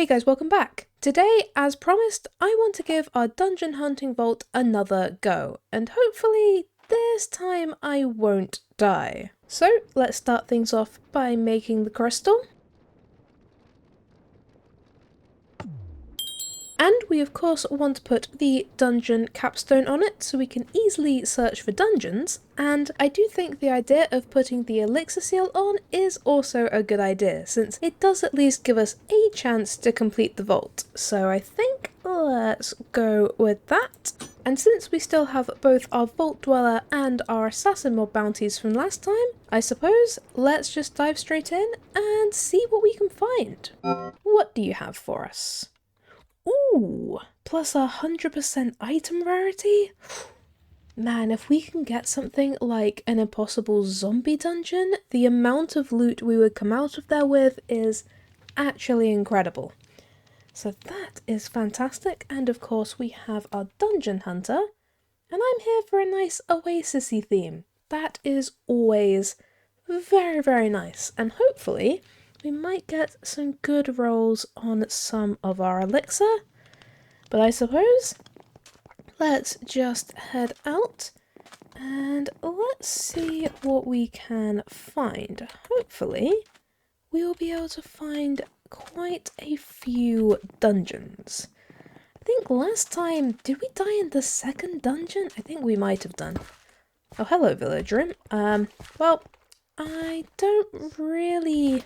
Hey guys, welcome back. Today, as promised, I want to give our dungeon hunting vault another go, and hopefully this time I won't die. So let's start things off by making the crystal. And we of course want to put the dungeon capstone on it so we can easily search for dungeons, and I do think the idea of putting the elixir seal on is also a good idea, since it does at least give us a chance to complete the vault. So I think let's go with that. And since we still have both our Vault Dweller and our Assassin Mob bounties from last time, I suppose let's just dive straight in and see what we can find. What do you have for us? Ooh, plus 100% item rarity? Man, if we can get something like an impossible zombie dungeon, the amount of loot we would come out of there with is actually incredible. So that is fantastic, and of course we have our dungeon hunter, and I'm here for a nice oasis-y theme. That is always very, very nice, and hopefully we might get some good rolls on some of our elixir, but I suppose let's just head out and let's see what we can find. Hopefully we will be able to find quite a few dungeons. I think last time, did we die in the second dungeon? I think we might have done. Oh, hello villager. Well, I don't really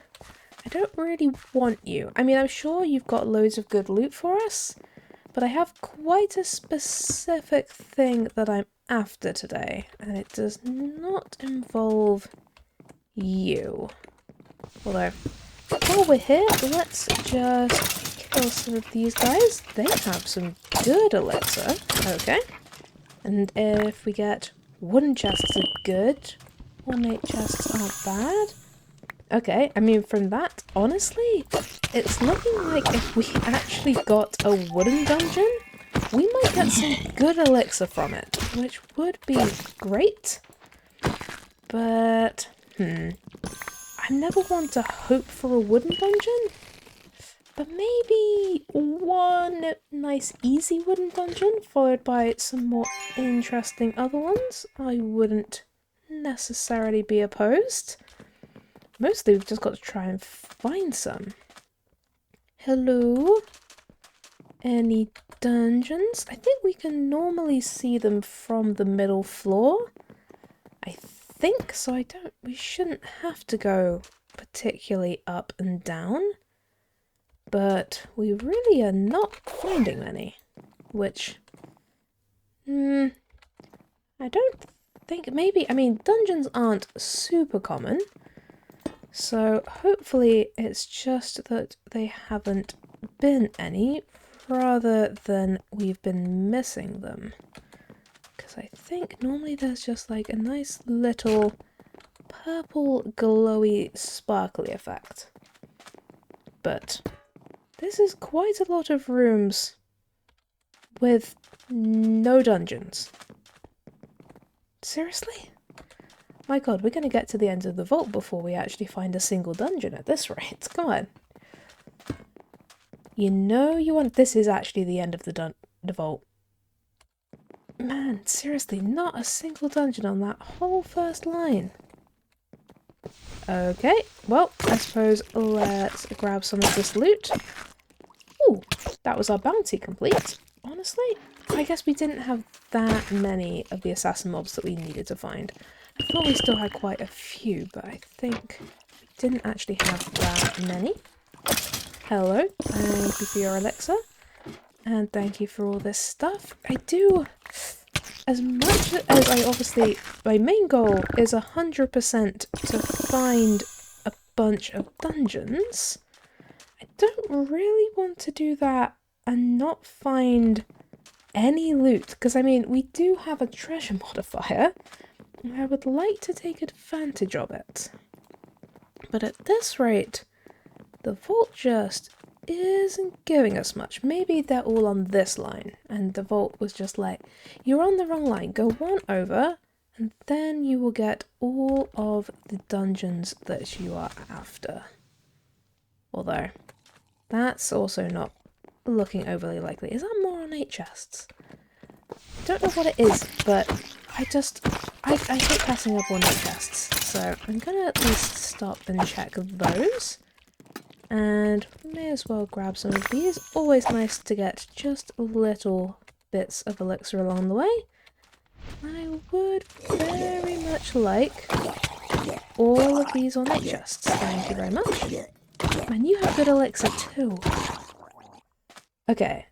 want you. I mean, I'm sure you've got loads of good loot for us, but I have quite a specific thing that I'm after today, and it does not involve you. Although, while we're here, let's just kill some of these guys. They have some good elixir. Okay. And if we get wooden chests are good, ornate chests aren't bad. Okay, I mean, from that, honestly, it's looking like if we actually got a wooden dungeon, we might get some good elixir from it, which would be great. But, I never want to hope for a wooden dungeon, but maybe one nice easy wooden dungeon followed by some more interesting other ones. I wouldn't necessarily be opposed. Mostly we've just got to try and find some. Hello? Any dungeons? I think we can normally see them from the middle floor. I think, so we shouldn't have to go particularly up and down. But we really are not finding many. Which, I don't think, maybe, I mean, dungeons aren't super common. So hopefully it's just that they haven't been any, rather than we've been missing them. Because I think normally there's just like a nice little purple glowy sparkly effect. But this is quite a lot of rooms with no dungeons. Seriously? My god, we're going to get to the end of the vault before we actually find a single dungeon at this rate. Come on. You know you want... This is actually the end of the vault. Man, seriously, not a single dungeon on that whole first line. Okay, well, I suppose let's grab some of this loot. Ooh, that was our bounty complete. Honestly, I guess we didn't have that many of the assassin mobs that we needed to find. I thought we still had quite a few, but I think we didn't actually have that many. Hello, thank you for your elixir, and thank you for all this stuff. I do, as much as I obviously, my main goal is 100% to find a bunch of dungeons, I don't really want to do that and not find any loot, because I mean, we do have a treasure modifier, I would like to take advantage of it. But at this rate, the vault just isn't giving us much. Maybe they're all on this line, and the vault was just like, you're on the wrong line, go one over, and then you will get all of the dungeons that you are after. Although, That's also not looking overly likely. Is that more ornate chests? Don't know what it is, but I hate passing up ornate chests, so I'm gonna at least stop and check those. And may as well grab some of these. Always nice to get just little bits of elixir along the way. I would very much like all of these ornate chests. Thank you very much. Man, you have good elixir too. Okay.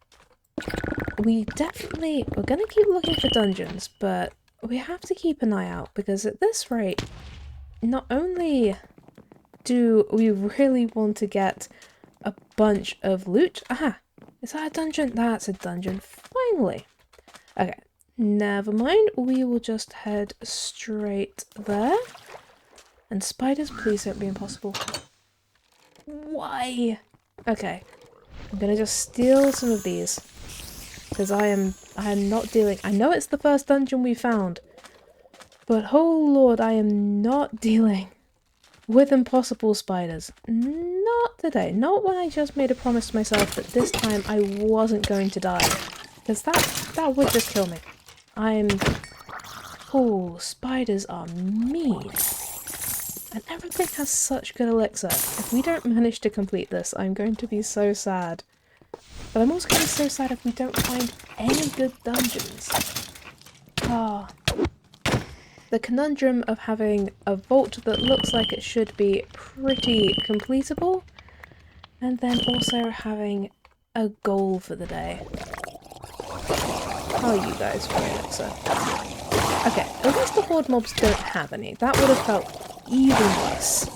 We're gonna keep looking for dungeons, but we have to keep an eye out, because at this rate, not only do we really want to get a bunch of loot. Aha! Is that a dungeon? That's a dungeon. Finally! Okay, never mind. We will just head straight there. And spiders, please don't be impossible. Why? Okay. I'm gonna just steal some of these. Because I am not dealing... I know it's the first dungeon we found. But oh lord, I am not dealing with impossible spiders. Not today. Not when I just made a promise to myself that this time I wasn't going to die. Because that would just kill me. Oh, spiders are mean. And everything has such good elixir. If we don't manage to complete this, I'm going to be so sad. But I'm also going to be so sad if we don't find any good dungeons. Ah. The conundrum of having a vault that looks like it should be pretty completable, and then also having a goal for the day. How are you guys for elixir? Okay, at least the horde mobs don't have any. That would have felt even worse.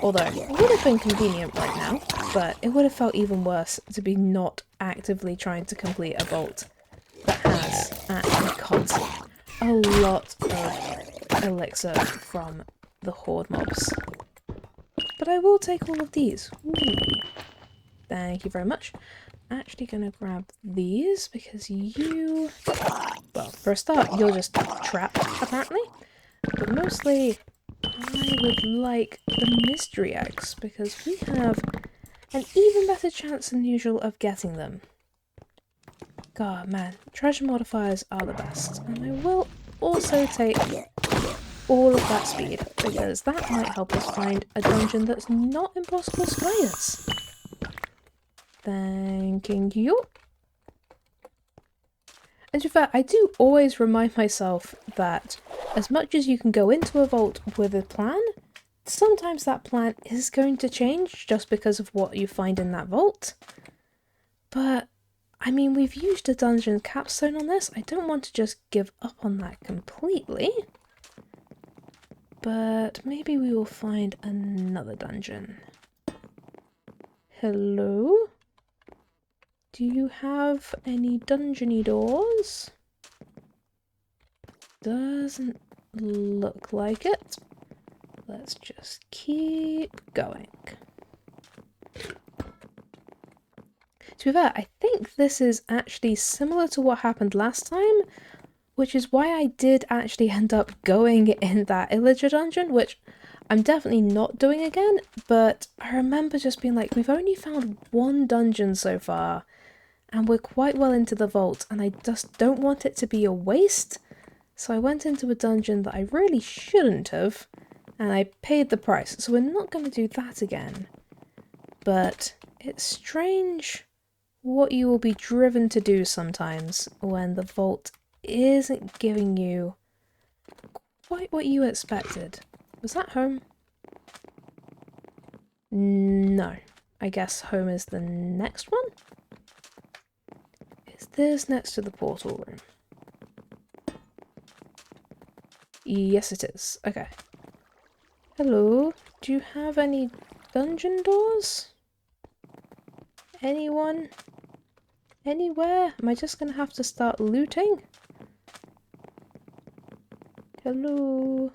Although, it would have been convenient right now, but it would have felt even worse to be not actively trying to complete a vault that has actually got a lot of elixir from the horde mobs. But I will take all of these. Ooh. Thank you very much. Actually gonna grab these because you... Well, for a start, you're just trapped, apparently. But mostly, I would like the mystery eggs because we have an even better chance than usual of getting them. God, man, treasure modifiers are the best. And I will also take all of that speed, because that might help us find a dungeon that's not impossible spiders. Thanking you. And to be fair, I do always remind myself that as much as you can go into a vault with a plan, sometimes that plan is going to change just because of what you find in that vault. But I mean, we've used a dungeon capstone on this. I don't want to just give up on that completely. But maybe we will find another dungeon. Hello? Do you have any dungeony doors? Doesn't look like it. Let's just keep going. To be fair, I think this is actually similar to what happened last time, which is why I did actually end up going in that Illager dungeon, which I'm definitely not doing again, but I remember just being like, we've only found one dungeon so far, and we're quite well into the vault, and I just don't want it to be a waste, so I went into a dungeon that I really shouldn't have, and I paid the price, so we're not going to do that again. But it's strange what you will be driven to do sometimes when the vault isn't giving you quite what you expected. Was that home? No. I guess home is the next one? Is this next to the portal room? Yes, it is. Okay. Hello? Do you have any dungeon doors? Anyone? Anywhere? Am I just gonna have to start looting? Hello?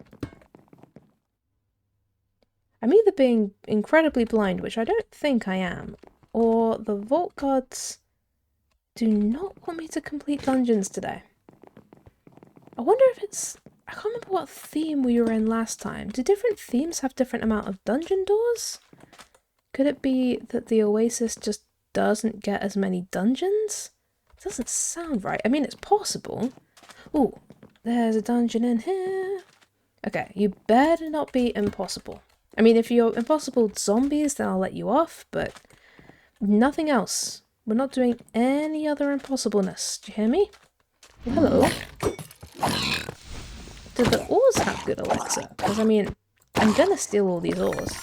I'm either being incredibly blind, which I don't think I am, or the vault gods do not want me to complete dungeons today. I wonder if it's... I can't remember what theme we were in last time. Do different themes have different amount of dungeon doors? Could it be that the oasis just doesn't get as many dungeons? It doesn't sound right. I mean, it's possible. Ooh, there's a dungeon in here. Okay, you better not be impossible. I mean, if you're impossible zombies, then I'll let you off, but nothing else. We're not doing any other impossibleness. Do you hear me? Well, hello. Do the ores have good elixir? Because, I mean, I'm gonna steal all these ores.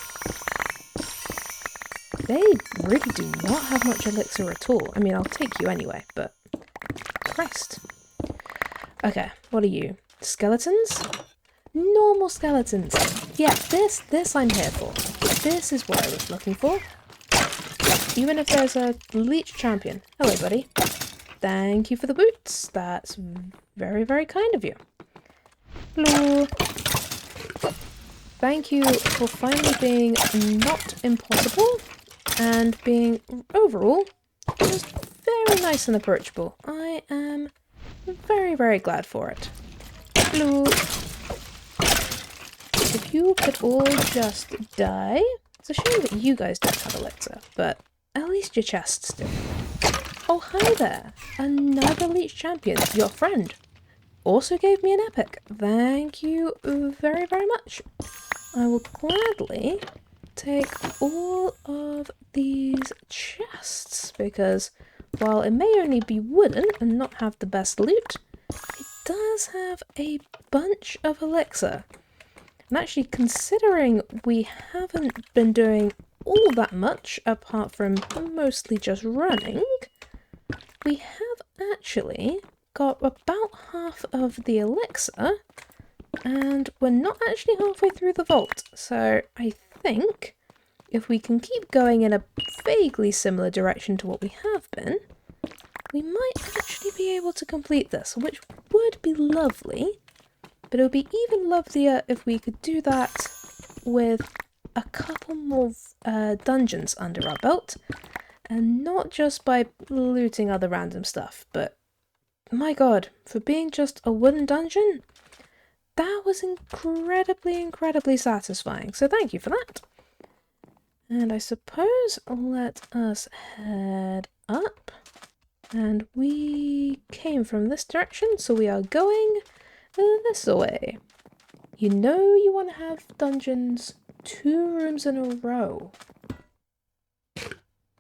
They really do not have much elixir at all. I mean, I'll take you anyway, but... Christ. Okay, what are you? Skeletons? Normal skeletons. Yeah, this I'm here for. This is what I was looking for. Even if there's a leech champion. Hello, buddy. Thank you for the boots. That's very, very kind of you. Hello. Thank you for finally being not impossible and being overall just very nice and approachable. I am very, very glad for it. Hello. If you could all just die. It's a shame that you guys don't have elixir, but at least your chests do. Oh, hi there. Another leech champion, your friend, also gave me an epic. Thank you very, very much. I will gladly take all of these chests because while it may only be wooden and not have the best loot, it does have a bunch of elixir. And actually, considering we haven't been doing all that much apart from mostly just running, we have actually got about half of the elixir and we're not actually halfway through the vault. So I think if we can keep going in a vaguely similar direction to what we have been, we might actually be able to complete this, which would be lovely. But it would be even lovelier if we could do that with a couple more dungeons under our belt. And not just by looting other random stuff, but my god, for being just a wooden dungeon, that was incredibly, incredibly satisfying. So thank you for that. And I suppose let us head up. And we came from this direction, so we are going this way. You know you want to have dungeons 2 rooms in a row.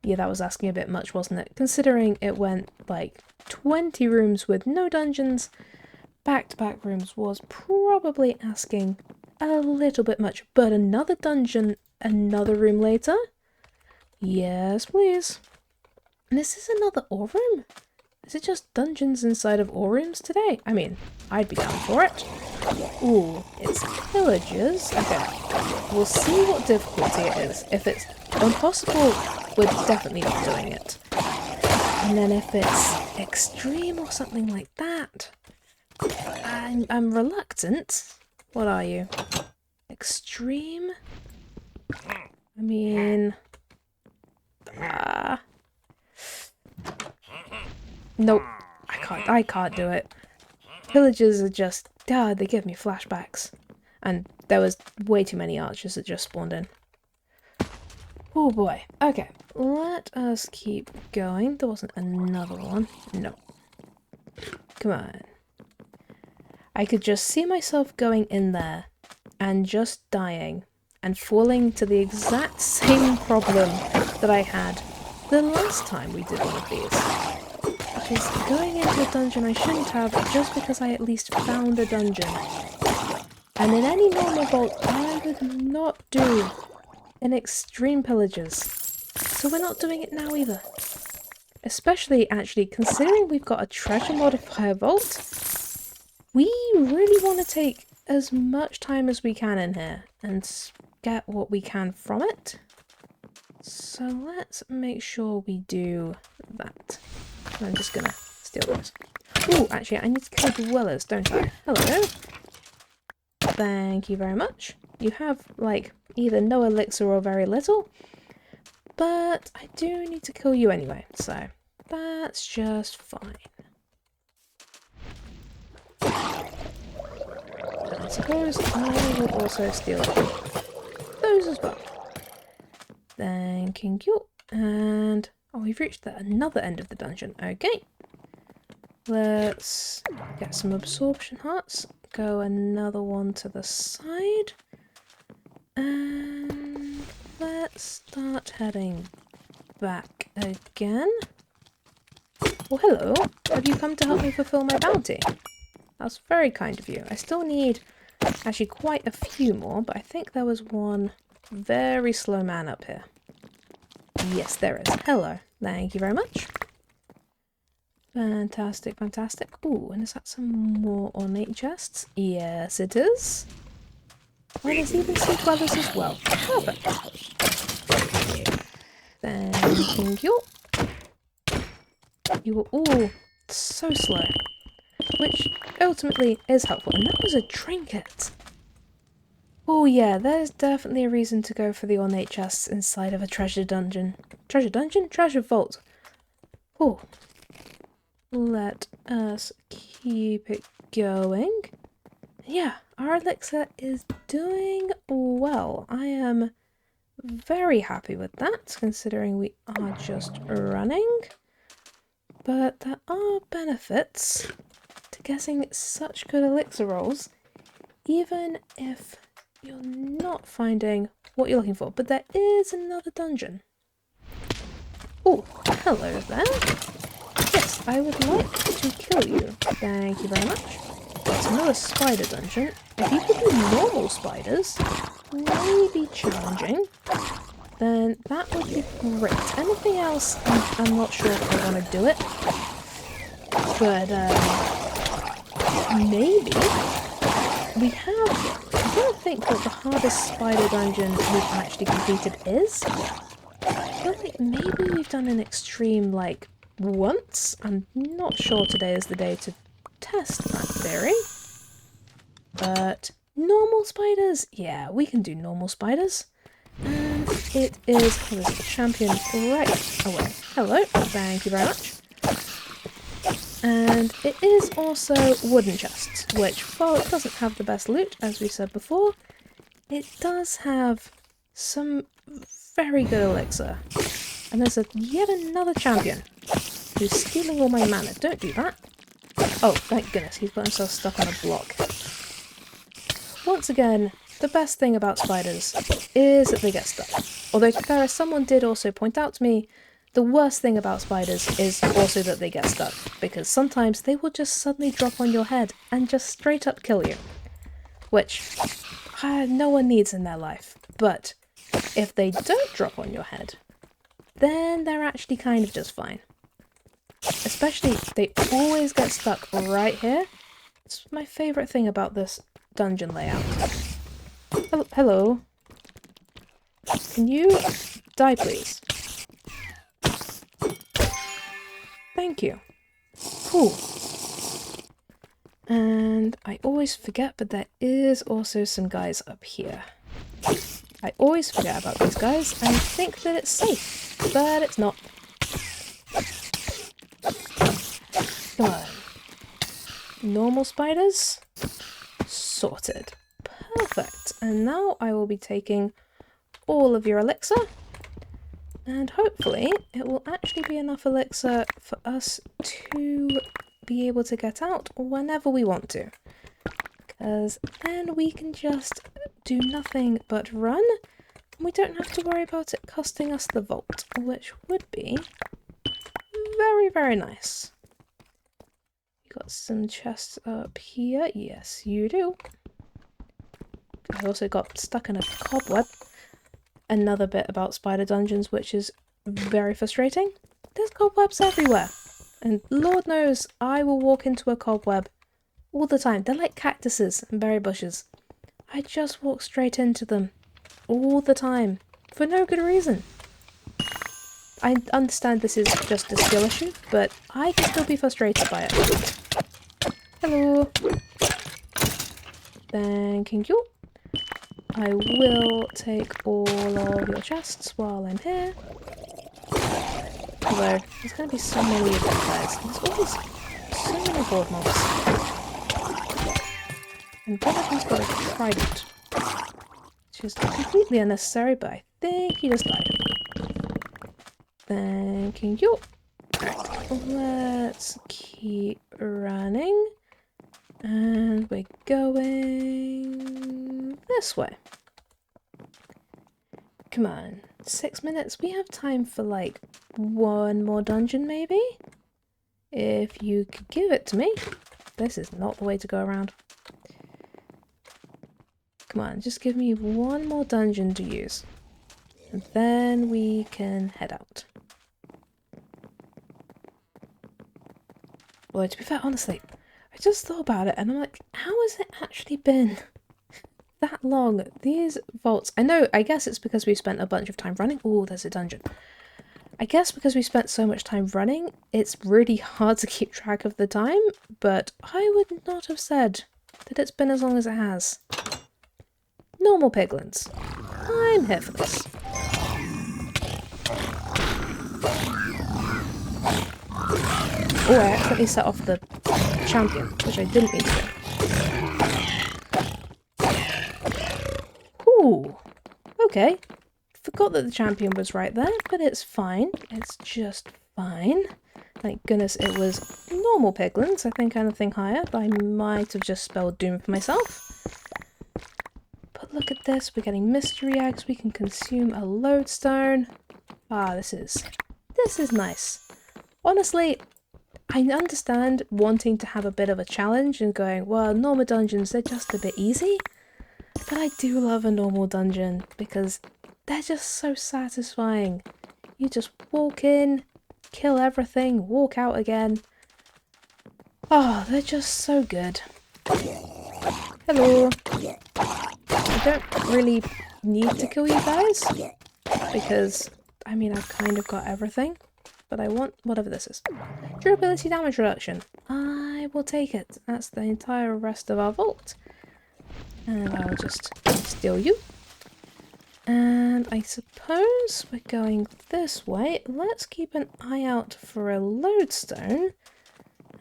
Yeah, that was asking a bit much, wasn't it? Considering it went like 20 rooms with no dungeons, back-to-back rooms was probably asking a little bit much. But another dungeon, another room later? Yes, please. And is this another ore room? Is it just dungeons inside of ore rooms today? I mean, I'd be down for it. Ooh, it's pillagers. Okay, we'll see what difficulty it is. If it's impossible, we're definitely not doing it. And then if it's extreme or something like that, I'm reluctant. What are you? Extreme? I mean... Nope, I can't do it. Pillagers are just, they give me flashbacks. And there was way too many archers that just spawned in. Oh boy. Okay, let us keep going. There wasn't another one. No. Come on. I could just see myself going in there and just dying and falling to the exact same problem that I had the last time we did one of these. Which is going into a dungeon I shouldn't have just because I at least found a dungeon. And in any normal vault, I would not do an extreme pillagers. So we're not doing it now either. Especially, actually, considering we've got a treasure modifier vault, we really want to take as much time as we can in here and get what we can from it. So let's make sure we do that. I'm just gonna steal this. Ooh, actually, I need to kill dwellers, don't I? Hello. Thank you very much. You have, like, either no elixir or very little. But I do need to kill you anyway, so that's just fine. And I suppose I will also steal those as well. Thank you. And oh, we've reached another end of the dungeon. Okay. Let's get some absorption hearts. Go another one to the side. And let's start heading back again. Well, hello. Have you come to help me fulfill my bounty? That's very kind of you. I still need actually quite a few more, but I think there was one very slow man up here. Yes, there is. Hello. Thank you very much. Fantastic, fantastic. Ooh, and is that some more ornate chests? Yes, it is. Oh, there's even some brothers as well. Perfect. Thank you. You were all so slow, which ultimately is helpful. And that was a trinket. Oh yeah, there's definitely a reason to go for the ornate chests inside of a treasure dungeon. Treasure dungeon? Treasure vault. Oh. Let us keep it going. Yeah, our elixir is doing well. I am very happy with that, considering we are just running. But there are benefits to getting such good elixir rolls, even if you're not finding what you're looking for. But there is another dungeon. Oh, hello there. Yes, I would like to kill you. Thank you very much. It's another spider dungeon. If you could do normal spiders, maybe challenging, then that would be great. Anything else, I'm not sure if I want to do it. But, maybe. We have... I don't think that the hardest spider dungeon we've actually completed is. I feel like maybe we've done an extreme, like, once. I'm not sure today is the day to test that theory. But normal spiders? Yeah, we can do normal spiders. And it is... oh, there's a champion right away. Hello, thank you very much. And it is also wooden chests, which, while it doesn't have the best loot, as we said before, it does have some very good elixir. And there's yet another champion who's stealing all my mana. Don't do that. Oh, thank goodness, he's got himself stuck on a block. Once again, the best thing about spiders is that they get stuck. Although, to be fair, someone did also point out to me, the worst thing about spiders is also that they get stuck, because sometimes they will just suddenly drop on your head and just straight up kill you. Which, no one needs in their life. But if they don't drop on your head, then they're actually kind of just fine. Especially, they always get stuck right here. It's my favourite thing about this dungeon layout. Hello. Can you die, please? Thank you. Cool. And I always forget, but there is also some guys up here. I always forget about these guys and think that it's safe, but it's not. Come on. Normal spiders? Sorted. Perfect. And now I will be taking all of your elixir. And hopefully it will actually be enough elixir for us to be able to get out whenever we want to. Because then we can just do nothing but run. And we don't have to worry about it costing us the vault, which would be very, very nice. You got some chests up here. Yes, you do. I also got stuck in a cobweb. Another bit about spider dungeons, which is very frustrating. There's cobwebs everywhere. And Lord knows I will walk into a cobweb all the time. They're like cactuses and berry bushes. I just walk straight into them all the time for no good reason. I understand this is just a skill issue, but I can still be frustrated by it. Hello. Thank you. I will take all of your chests while I'm here. Although, there's going to be so many of them guys. There's always so many horde mobs. And one of them's got a trident. Which is completely unnecessary, but I think he just died. Thanking you. Let's keep running. And we're going this way. Come on. 6 minutes. We have time for like one more dungeon maybe? If you could give it to me. This is not the way to go around. Come on, just give me one more dungeon to use. And then we can head out. Although, to be fair, honestly, I just thought about it and I'm like, how has it actually been that long? These vaults, I guess it's because we spent a bunch of time running. Oh, there's a dungeon. I guess because we spent so much time running, it's really hard to keep track of the time, but I would not have said that it's been as long as it has. Normal piglins. I'm here for this. Oh, I accidentally set off the champion, which I didn't mean to do. Ooh, okay. Forgot that the champion was right there, but it's fine. It's just fine. Thank goodness it was normal piglins. I think anything higher, but I might have just spelled doom for myself. But look at this. We're getting mystery eggs. We can consume a lodestone. Ah, this is nice. Honestly, I understand wanting to have a bit of a challenge and going, well, normal dungeons, they're just a bit easy. But I do love a normal dungeon because they're just so satisfying. You just walk in, kill everything, walk out again. Oh, they're just so good. Hello. I don't really need to kill you guys because, I mean, I've kind of got everything. But I want whatever this is. Durability damage reduction. I will take it. That's the entire rest of our vault. And I'll just steal you. And I suppose we're going this way. Let's keep an eye out for a lodestone.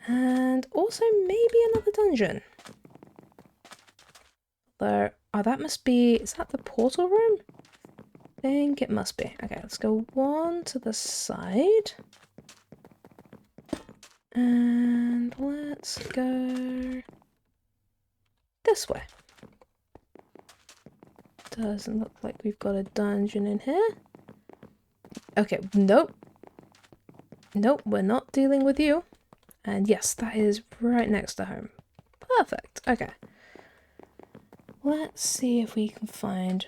And also maybe another dungeon. Though, oh, that must be, is that the portal room? I think it must be. Okay, let's go one to the side. And let's go this way. Doesn't look like we've got a dungeon in here. Okay, nope. Nope, we're not dealing with you. And yes, that is right next to home. Perfect, okay. Let's see if we can find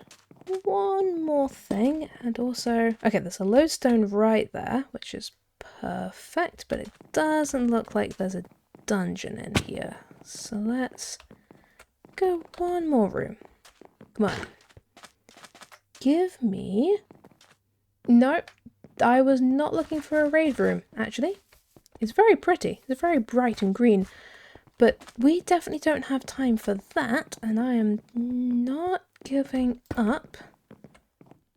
one more thing. And also, okay, there's a lodestone right there, which is perfect, but it doesn't look like there's a dungeon in here. So let's go one more room. Come on. Give me... Nope, I was not looking for a raid room, actually. It's very pretty. It's very bright and green. But we definitely don't have time for that, and I am not giving up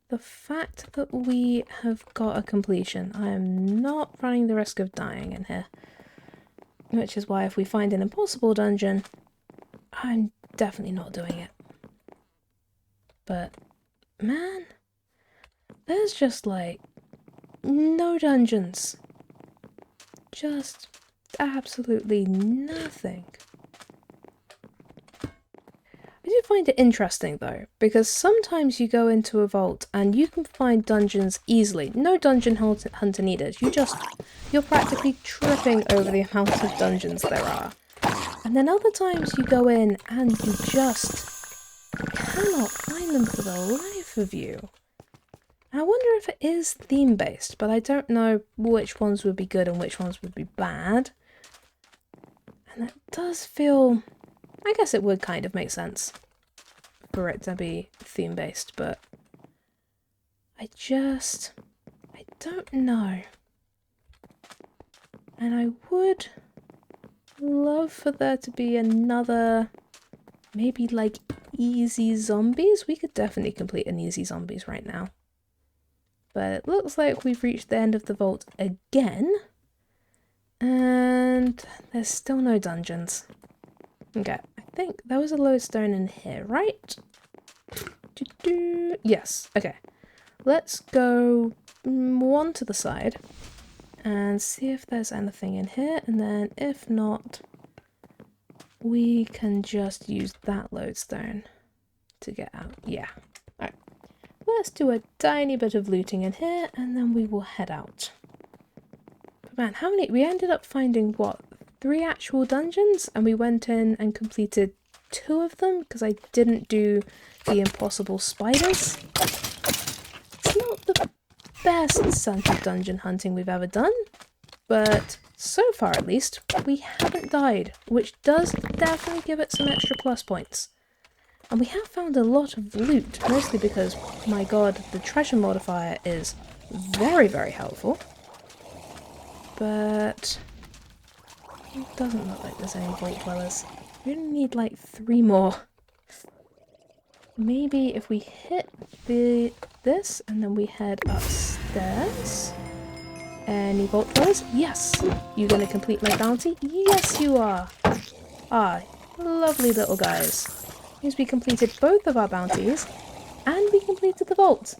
the fact that we have got a completion. I am not running the risk of dying in here. Which is why if we find an impossible dungeon, I'm definitely not doing it. But, man, there's just like no dungeons. Just absolutely nothing. I do find it interesting though, because sometimes you go into a vault and you can find dungeons easily. No dungeon hunter needed. You're practically tripping over the amount of dungeons there are. And then other times you go in and you just cannot find them for the life of you. And I wonder if it is theme-based, but I don't know which ones would be good and which ones would be bad. And it does feel... I guess it would kind of make sense for it to be theme-based, but I don't know. And I would love for there to be another, maybe like easy zombies. We could definitely complete an easy zombies right now. But it looks like we've reached the end of the vault again. And there's still no dungeons. Okay, I think there was a lodestone in here, right? Yes, okay. Let's go one to the side and see if there's anything in here, and then if not, we can just use that lodestone to get out. Yeah. Alright. Let's do a tiny bit of looting in here, and then we will head out. But man, how many? We ended up finding, what, 3 actual dungeons? And we went in and completed 2 of them, because I didn't do the impossible spiders. It's not the best sense of dungeon hunting we've ever done, but so far at least, we haven't died, which does definitely give it some extra plus points. And we have found a lot of loot, mostly because, my god, the treasure modifier is very, very helpful. But it doesn't look like there's any vault dwellers. We only need like 3 more. Maybe if we hit this and then we head upstairs. Any vault dwellers? Yes! You gonna complete my bounty? Yes, you are! Ah, lovely little guys. Means we completed both of our bounties, and we completed the vault.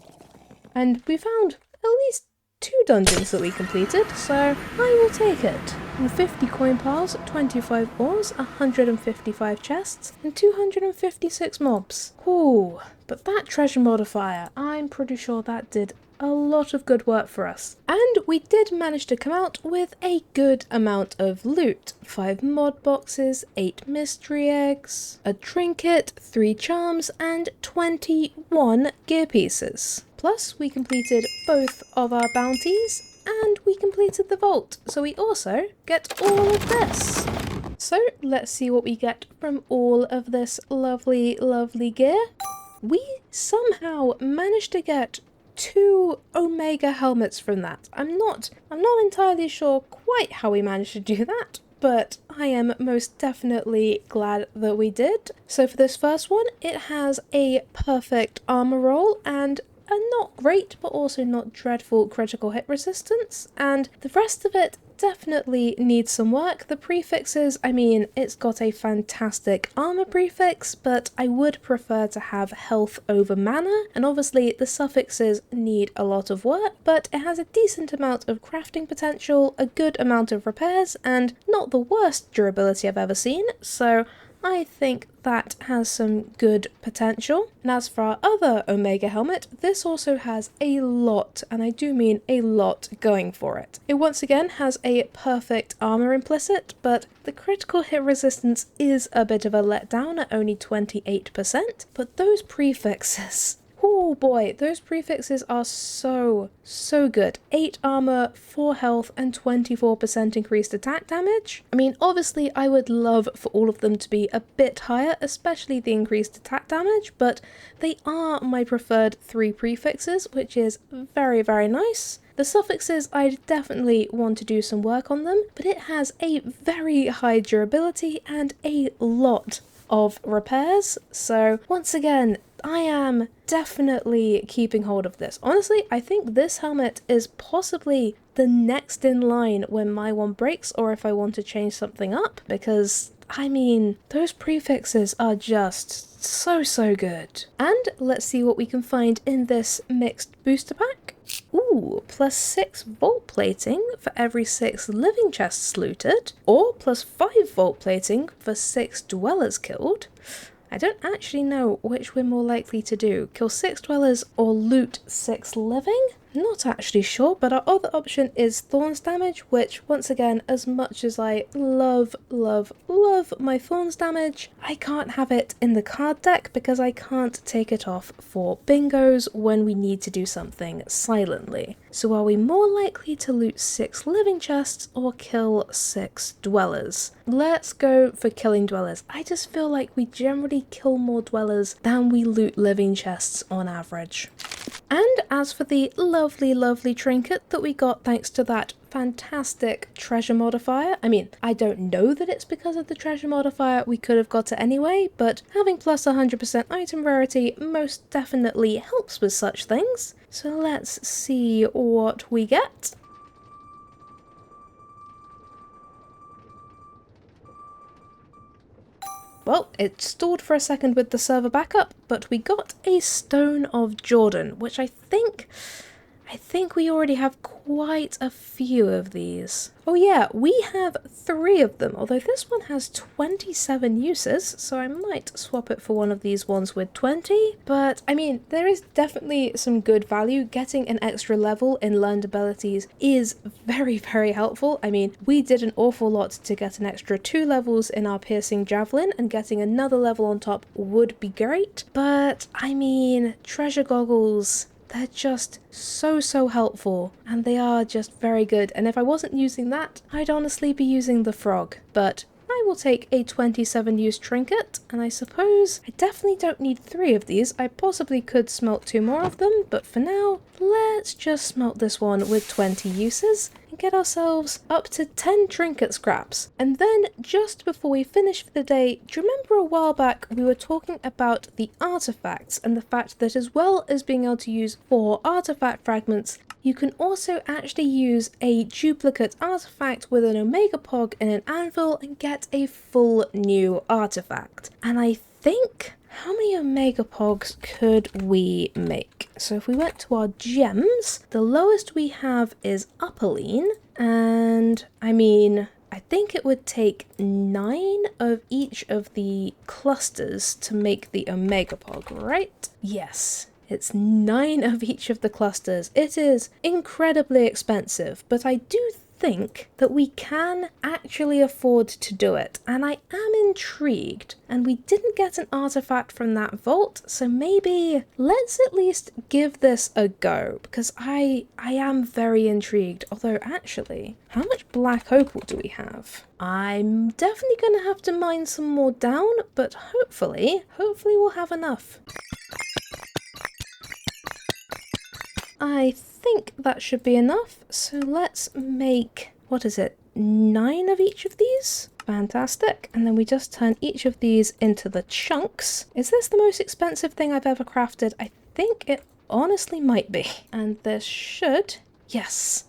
And we found at least 2 dungeons that we completed, so I will take it. And 50 coin piles, 25 ores, 155 chests, and 256 mobs. Ooh, but that treasure modifier, I'm pretty sure that did a lot of good work for us. And we did manage to come out with a good amount of loot. 5 mod boxes, 8 mystery eggs, a trinket, 3 charms, and 21 gear pieces. Plus, we completed both of our bounties, and we completed the vault, so we also get all of this. So, let's see what we get from all of this lovely, lovely gear. We somehow managed to get 2 Omega helmets from that. I'm not entirely sure quite how we managed to do that, but I am most definitely glad that we did. So for this first one, it has a perfect armor roll and a not great but also not dreadful critical hit resistance, and the rest of it definitely needs some work. The prefixes, I mean, it's got a fantastic armor prefix, but I would prefer to have health over mana, and obviously the suffixes need a lot of work, but it has a decent amount of crafting potential, a good amount of repairs, and not the worst durability I've ever seen, so I think that has some good potential. And as for our other Omega helmet, this also has a lot, and I do mean a lot, going for it. It once again has a perfect armor implicit, but the critical hit resistance is a bit of a letdown at only 28%, but those prefixes, oh boy, those prefixes are so good. 8 armor, 4 health, and 24% increased attack damage. I mean, obviously I would love for all of them to be a bit higher, especially the increased attack damage, but they are my preferred 3 prefixes, which is very, very nice. The suffixes, I definitely want to do some work on them, but it has a very high durability and a lot of repairs, so once again, I am definitely keeping hold of this. Honestly, I think this helmet is possibly the next in line when my one breaks, or if I want to change something up, because I mean, those prefixes are just so good. And let's see what we can find in this mixed booster pack. Ooh, plus 6 vault plating for every 6 living chests looted, or plus 5 vault plating for 6 dwellers killed. I don't actually know which we're more likely to do, kill 6 dwellers or loot 6 living? Not actually sure, but our other option is Thorns damage, which once again, as much as I love my Thorns damage, I can't have it in the card deck because I can't take it off for bingos when we need to do something silently. So are we more likely to loot 6 living chests or kill 6 dwellers? Let's go for killing dwellers. I just feel like we generally kill more dwellers than we loot living chests on average. And as for the lovely trinket that we got thanks to that fantastic treasure modifier, I mean, I don't know that it's because of the treasure modifier, we could have got it anyway, but having plus 100% item rarity most definitely helps with such things. So let's see what we get. Well, it stalled for a second with the server backup, but we got a Stone of Jordan, which I think I think we already have quite a few of these. Oh yeah, we have 3 of them, although this one has 27 uses, so I might swap it for one of these ones with 20. But, I mean, there is definitely some good value. Getting an extra level in learned abilities is very, very helpful. I mean, we did an awful lot to get an extra 2 levels in our piercing javelin, and getting another level on top would be great. But, I mean, treasure goggles, they're just so helpful, and they are just very good, and if I wasn't using that, I'd honestly be using the frog. But I will take a 27 use trinket, and I suppose I definitely don't need 3 of these. I possibly could smelt 2 more of them, but for now, let's just smelt this one with 20 uses and get ourselves up to 10 trinket scraps. And then, just before we finish for the day, do you remember a while back we were talking about the artifacts and the fact that as well as being able to use 4 artifact fragments, you can also actually use a duplicate artifact with an Omega Pog and an anvil and get a full new artifact. And I think, how many Omega Pogs could we make? So if we went to our gems, the lowest we have is Upperline, and I mean, I think it would take 9 of each of the clusters to make the Omega Pog, right? Yes. It's 9 of each of the clusters. It is incredibly expensive, but I do think that we can actually afford to do it, and I am intrigued. And we didn't get an artifact from that vault, so maybe let's at least give this a go, because I am very intrigued. Although actually, how much black opal do we have? I'm definitely going to have to mine some more down, but hopefully we'll have enough. I think that should be enough, so let's make, what is it, 9 of each of these? Fantastic. And then we just turn each of these into the chunks. Is this the most expensive thing I've ever crafted? I think it honestly might be. And this should, yes,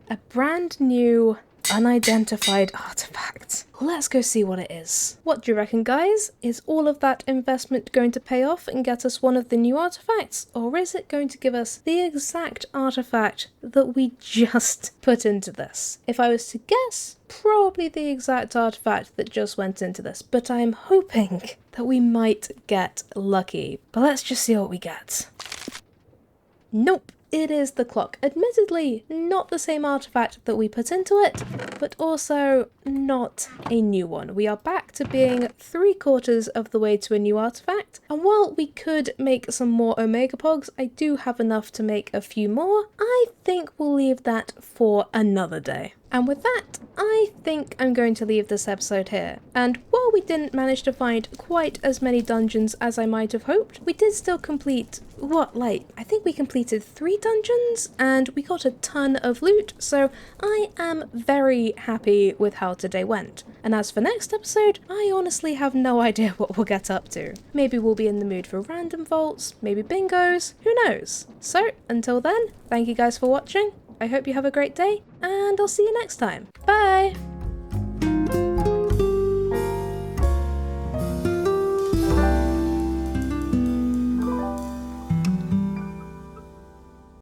a brand new unidentified artifact. Let's go see what it is. What do you reckon, guys? Is all of that investment going to pay off and get us one of the new artifacts? Or is it going to give us the exact artifact that we just put into this? If I was to guess, probably the exact artifact that just went into this, but I'm hoping that we might get lucky. But let's just see what we get. Nope. It is the clock. Admittedly, not the same artifact that we put into it, but also not a new one. We are back to being 3/4 of the way to a new artifact, and while we could make some more Omega Pogs, I do have enough to make a few more. I think we'll leave that for another day. And with that, I think I'm going to leave this episode here. And while we didn't manage to find quite as many dungeons as I might have hoped, we did still complete, I think we completed 3 dungeons and we got a ton of loot, so I am very happy with how today went. And as for next episode, I honestly have no idea what we'll get up to. Maybe we'll be in the mood for random vaults, maybe bingos, who knows? So, until then, thank you guys for watching. I hope you have a great day, and I'll see you next time. Bye!